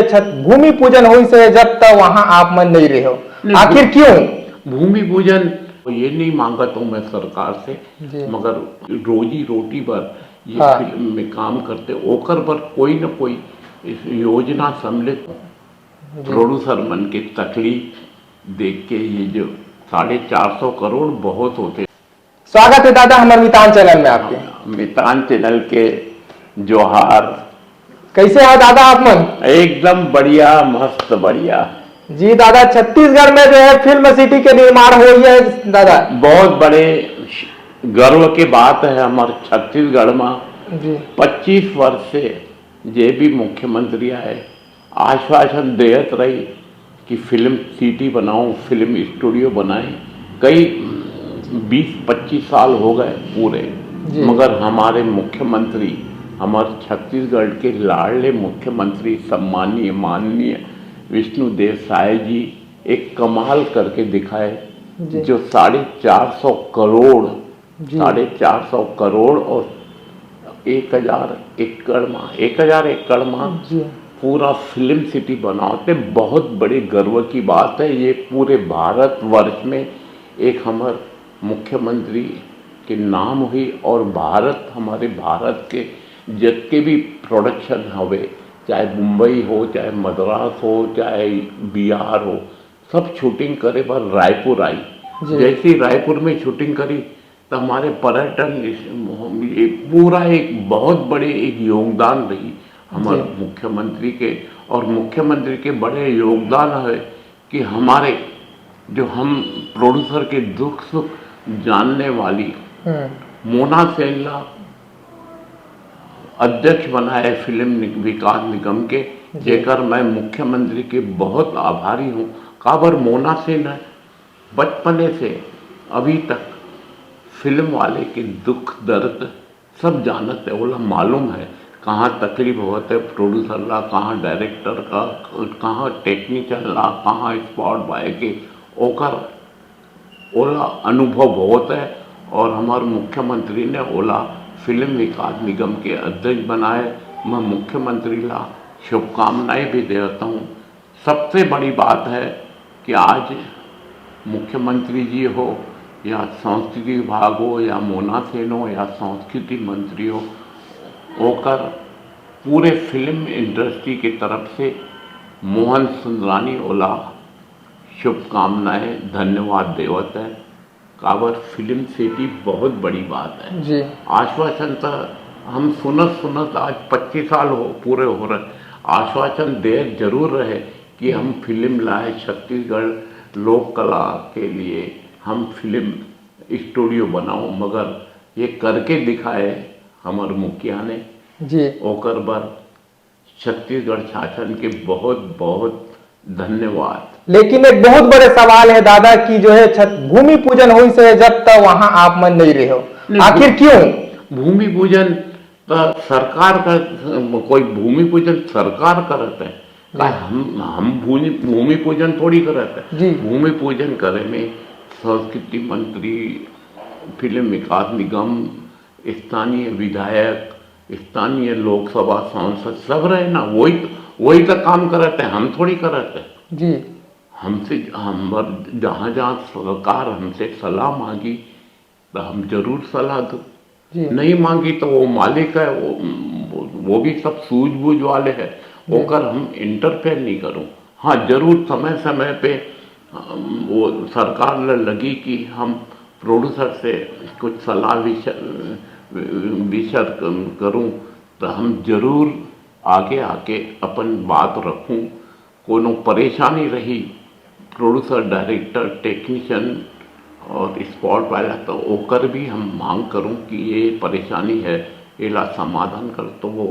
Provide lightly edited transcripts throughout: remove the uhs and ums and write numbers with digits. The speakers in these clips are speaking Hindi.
छठ भूमि पूजन हुई से जब तक वहां आप मन नहीं रहे हो, आखिर क्यों? भूमि पूजन ये नहीं मांगा तो मैं सरकार से, जी। मगर रोजी रोटी पर ये हाँ। फिल्म में काम करते ओकर पर कोई न कोई इस योजना सम्मिलित जी। प्रोड्यूसर मन के तकलीफ देख के ये जो 450 करोड़ बहुत होते। स्वागत है दादा हमारे मितान चैनल में आपके। मितान चैनल के जोहार। कैसे है दादा आप मन? एकदम बढ़िया, मस्त बढ़िया। जी दादा, छत्तीसगढ़ में जो है फिल्म सिटी के निर्माण हुई है दादा। बहुत बड़े गर्व की बात है हमारे छत्तीसगढ़ में। जी। 25 वर्ष से जे भी मुख्यमंत्री आए आश्वासन देत रही कि फिल्म सिटी बनाओ, फिल्म स्टूडियो बनाए। कई 20-25 साल हो गए पूरे, मगर हमारे मुख्यमंत्री, हमारे छत्तीसगढ़ के लाडले मुख्यमंत्री सम्मानीय माननीय विष्णुदेव साय जी एक कमाल करके दिखाए, जो 450 करोड़ 450 करोड़ और 1000 एकड़ में पूरा फिल्म सिटी बनाते। बहुत बड़े गर्व की बात है। ये पूरे भारत वर्ष में एक हमारे मुख्यमंत्री के नाम हुई, और भारत, हमारे भारत के जितने भी प्रोडक्शन हवे, चाहे मुंबई हो, चाहे मद्रास हो, चाहे बिहार हो, सब शूटिंग करे पर रायपुर आई। जैसे रायपुर में शूटिंग करी तो हमारे पर्यटन पूरा एक बहुत बड़े एक योगदान रही हमारे मुख्यमंत्री के। और मुख्यमंत्री के बड़े योगदान है कि हमारे जो हम प्रोड्यूसर के दुख सुख जानने वाली मोना सेनला अध्यक्ष बनाए फिल्म विकास निगम के, जेकर मैं मुख्यमंत्री के बहुत आभारी हूँ। काबर मोना सेन है बचपने से अभी तक फिल्म वाले के दुख दर्द सब जानत है, ओला मालूम है कहाँ तकलीफ होते प्रोड्यूसर ला, कहाँ डायरेक्टर का, कहाँ टेक्नीशियन ला, कहाँ स्पॉट बॉय के, ओकर ओला अनुभव बहुत है। और हमारे मुख्यमंत्री ने ओला फिल्म विकास निगम के अध्यक्ष बनाए। मैं मुख्यमंत्री ला शुभकामनाएं भी देता हूँ। सबसे बड़ी बात है कि आज मुख्यमंत्री जी हो या संस्कृति विभाग हो या मोना सेन हो या संस्कृति मंत्री हो, होकर पूरे फिल्म इंडस्ट्री की तरफ से मोहन सुंदरानी ओला शुभकामनाएं धन्यवाद देवत है। काबर फिल्म सिटी बहुत बड़ी बात है जी। आश्वासन तो हम सुनत आज 25 साल हो पूरे हो रहे, आश्वासन दे जरूर रहे कि हम फिल्म लाए छत्तीसगढ़ लोक कला के लिए, हम फिल्म स्टूडियो बनाओ, मगर ये करके दिखाए हमारे मुखिया ने जी। ओकर बर छत्तीसगढ़ शासन के बहुत बहुत धन्यवाद। लेकिन एक बहुत बड़े सवाल है दादा कि जो है भूमि पूजन हुई से जब तक वहां आप मन नहीं रहे हो, आखिर क्यों? भूमि पूजन तो सरकार का, कोई भूमि पूजन सरकार करते हैं, हम भूमि पूजन थोड़ी करते हैं। भूमि पूजन करे में संस्कृति मंत्री, फिल्म विकास निगम, स्थानीय विधायक, स्थानीय लोकसभा सांसद सब रहे ना, वही तो काम करते हैं, हम थोड़ी करते हैं जी। हमसे जहाँ जहाँ सरकार हमसे सलाह मांगी तो हम जरूर सलाह दो, नहीं मांगी तो वो मालिक है, वो भी सब सूझबूझ वाले हैं, होकर हम इंटरफेयर नहीं करूँ। हाँ जरूर समय समय पे वो सरकार लगी कि हम प्रोड्यूसर से कुछ सलाह विचार करूँ तो हम जरूर आगे आके अपन बात रखूँ। कोनो परेशानी रही प्रोड्यूसर, डायरेक्टर, टेक्नीशियन और स्पॉट वाला तो ओकर भी हम मांग करूं कि ये परेशानी है, इला समाधान कर, तो वो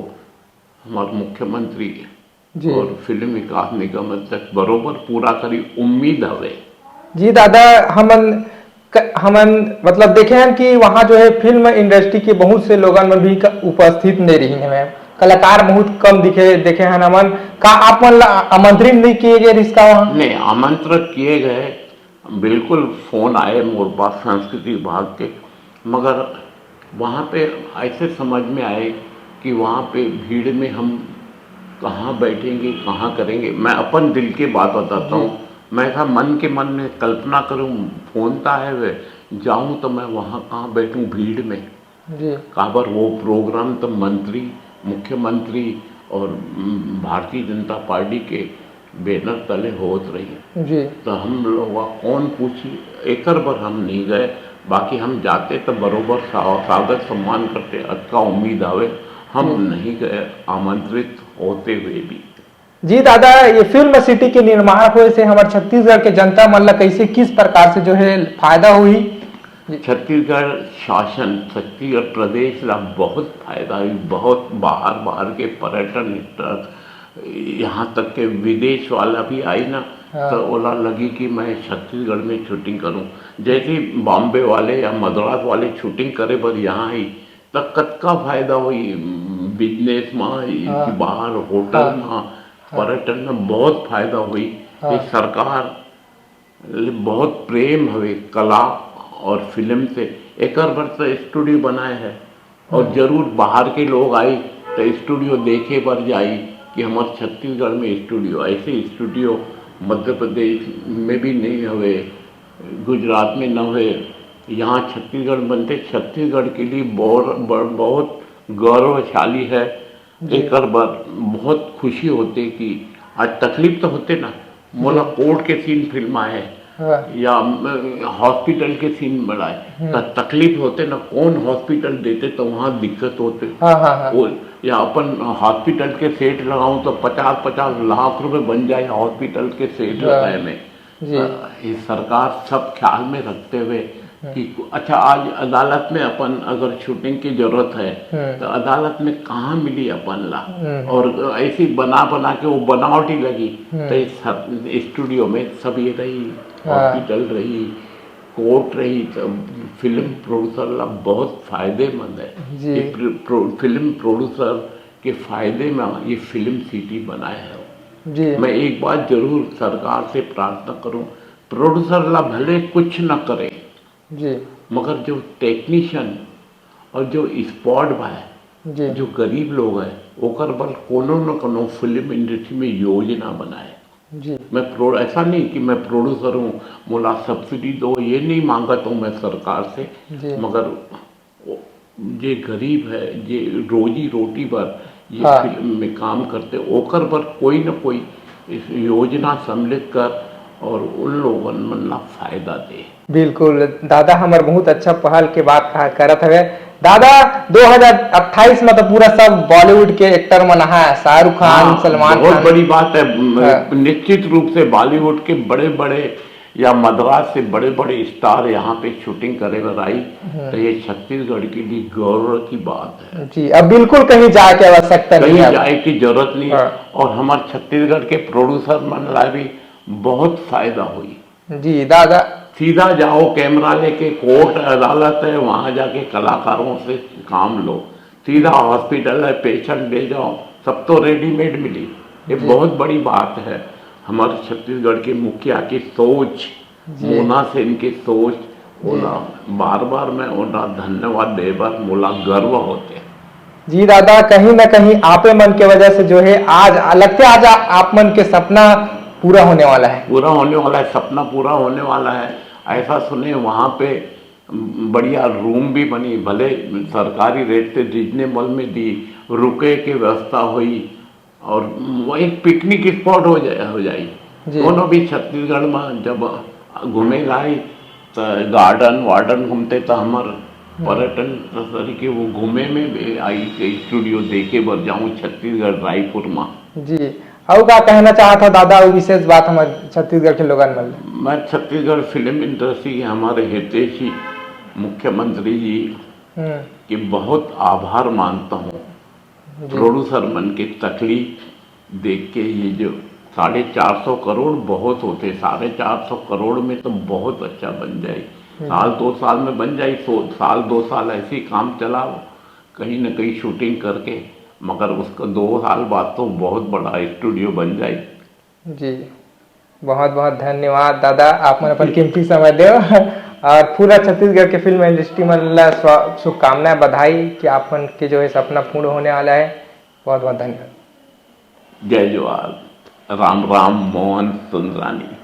हमारे मुख्यमंत्री और फिल्म विकास निगम तक बरोबर पूरा करी, उम्मीद हवे जी। दादा हमन मतलब देखे हैं कि वहाँ जो है फिल्म इंडस्ट्री के बहुत से लोगों में भी उपस्थित नहीं रही है, कलाकार बहुत कम देखे हैं हमन का। आप मन आमंत्रित नहीं किए गए इसका? वहाँ नहीं आमंत्रित किए गए, बिल्कुल फोन आए मोर पास संस्कृति विभाग के, मगर वहाँ पे ऐसे समझ में आए कि वहाँ पे भीड़ में हम कहाँ बैठेंगे, कहाँ करेंगे। मैं अपन दिल की बात बताता हूँ। मैं था मन के मन में कल्पना करूँ, फोन था है वे जाऊँ तो मैं वहाँ कहाँ बैठूँ भीड़ में। जी काबर वो प्रोग्राम तो मंत्री, मुख्यमंत्री और भारतीय जनता पार्टी के बैनर तले होत रही। जी तो हम लोग कौन पूछी, एकर बार हम नहीं गए। बाकी हम जाते तो बरोबर स्वागत सम्मान करते, अच्छा उम्मीद आवे। हम जी नहीं गए आमंत्रित होते हुए भी। जी दादा, ये फिल्म सिटी के निर्माण होए से हमारे छत्तीसगढ़ के जनता मन ला कैसे किस प्रकार से जो है फायदा हुई? जी छत्तीसगढ़ शासन, छत्तीसगढ़ प्रदेश ला बहुत फायदा हुई। बहुत बाहर बाहर के पर्यटन स्थल, यहाँ तक के विदेश वाला भी आई ना, हाँ तो ओला लगी कि मैं छत्तीसगढ़ में शूटिंग करूं। जैसे बॉम्बे वाले या मद्रास वाले शूटिंग करे पर यहाँ आई तो कतका फायदा हुई बिजनेस में, हाँ बाहर होटल हाँ में, हाँ पर्यटन में बहुत फायदा हुई। ये हाँ सरकार बहुत प्रेम हवे कला और फिल्म से। एकर बर तो स्टूडियो बनाए है और जरूर बाहर के लोग आई तो स्टूडियो देखे बर जाई कि हमारे छत्तीसगढ़ में स्टूडियो। ऐसे स्टूडियो मध्य प्रदेश में भी नहीं हवे, गुजरात में न हुए, यहाँ छत्तीसगढ़ बनते। छत्तीसगढ़ के लिए बहुत गौरवशाली है। जी एकर बर बहुत खुशी होते कि आज तकलीफ तो होते ना, जी मोला कोर्ट के सीन फिल्म आए हाँ या हॉस्पिटल के सीन बनाए तो तकलीफ होते ना। कौन हॉस्पिटल देते तो वहाँ दिक्कत होते। हाँ हाँ हाँ वो या अपन हॉस्पिटल के सेट लगाऊं तो 50-50 लाख रुपए बन जाए हॉस्पिटल के सेट लगाए में। जी ये सरकार सब ख्याल में रखते हुए कि अच्छा आज अदालत में अपन अगर शूटिंग की जरूरत है तो अदालत में कहाँ मिली अपन ला, और ऐसी बना बना के वो बनावटी लगी तो इस स्टूडियो में सब ये रही, हॉस्पिटल रही, कोर्ट रही। तो फिल्म प्रोड्यूसर ला बहुत फायदेमंद है। जी ये फिल्म प्रोड्यूसर के फायदे में ये फिल्म सिटी बनाए है। जी मैं एक बात जरूर सरकार से प्रार्थना करूं, प्रोड्यूसर ला भले कुछ न करे जी मगर जो टेक्नीशियन और जो स्पॉट बाय, जी जो गरीब लोग हैं ओकर बल कोनो न कोनो फिल्म इंडस्ट्री में योजना बनाए। जी मैं ऐसा नहीं कि मैं प्रोड्यूसर हूँ मोला सब्सिडी दो, ये नहीं मांगता हूँ मैं सरकार से। जी मगर जे गरीब है, जे रोजी रोटी पर ये हाँ फिल्म में काम करते ओकर पर कोई न कोई इस योजना सम्मिलित कर और उन लोगन मन ला फायदा दे। बिल्कुल दादा, हमार बहुत अच्छा पहल के बात करत हवे दादा। 2028 में तो पूरा सब बॉलीवुड के एक्टर मन है, शाहरुख खान, हाँ, सलमान बहुत खान। बड़ी बात है। हाँ। निश्चित रूप से बॉलीवुड के बड़े बड़े या मद्रास से बड़े बड़े स्टार यहाँ पे शूटिंग करे बर आई तो ये छत्तीसगढ़ के लिए गौरव की बात है। जी अब बिल्कुल कहीं जाए की आवश्यकता नहीं कहीं है। जाए की जरूरत नहीं है। हाँ। और हमारे छत्तीसगढ़ के प्रोड्यूसर मन ला भी बहुत फायदा हुई। जी दादा सीधा जाओ कैमरा लेके, कोर्ट अदालत है वहां जाके कलाकारों से काम लो, सीधा हॉस्पिटल है पेशेंट ले जाओ, सब तो रेडीमेड मिली। ये बहुत बड़ी बात है। हमारे छत्तीसगढ़ के मुखिया की सोच, मोना सेन की सोच, ओला बार बार मैं ओला धन्यवाद देवर मोला गर्व होते। जी दादा, कहीं ना कहीं आपे मन के वजह से जो है आज लगते आज आप मन के सपना पूरा होने वाला है। पूरा होने वाला है, सपना पूरा होने वाला है। ऐसा सुने वहाँ पे बढ़िया रूम भी बनी, भले सरकारी रेट से रीजनेबल में दी, रुके की व्यवस्था हुई और वो एक पिकनिक स्पॉट हो जाए। दोनों भी छत्तीसगढ़ में जब घूमे गए तो गार्डन वार्डन घूमते तो हमार पर्यटन तरीके वो घूमे में भी आई स्टूडियो देखे बर जाऊँ छत्तीसगढ़ रायपुर में। जी और क्या कहना चाहता दादा, वो विशेष बात हमारे छत्तीसगढ़ के लोगन में? मैं छत्तीसगढ़ फिल्म इंडस्ट्री के हमारे हितैषी मुख्यमंत्री जी की बहुत आभार मानता हूँ। प्रोड्यूसर मन की तकलीफ देख के ये जो 450 करोड़ बहुत होते, 450 करोड़ में तो बहुत अच्छा बन जाए। साल 2 साल में बन जाए, साल 2 साल ऐसे ही काम चलाओ कहीं न कहीं शूटिंग करके, मगर उसका 2 साल बाद तो बहुत बड़ा स्टूडियो बन जाए। जी बहुत बहुत धन्यवाद दादा, आप मन अपन कीमती समय दे और पूरा छत्तीसगढ़ के फिल्म इंडस्ट्री में शुभकामनाएं, बधाई कि आप मन के जो है सपना पूर्ण होने वाला है। बहुत बहुत धन्यवाद। जय जवाहर, राम राम, मोहन सुंदरानी।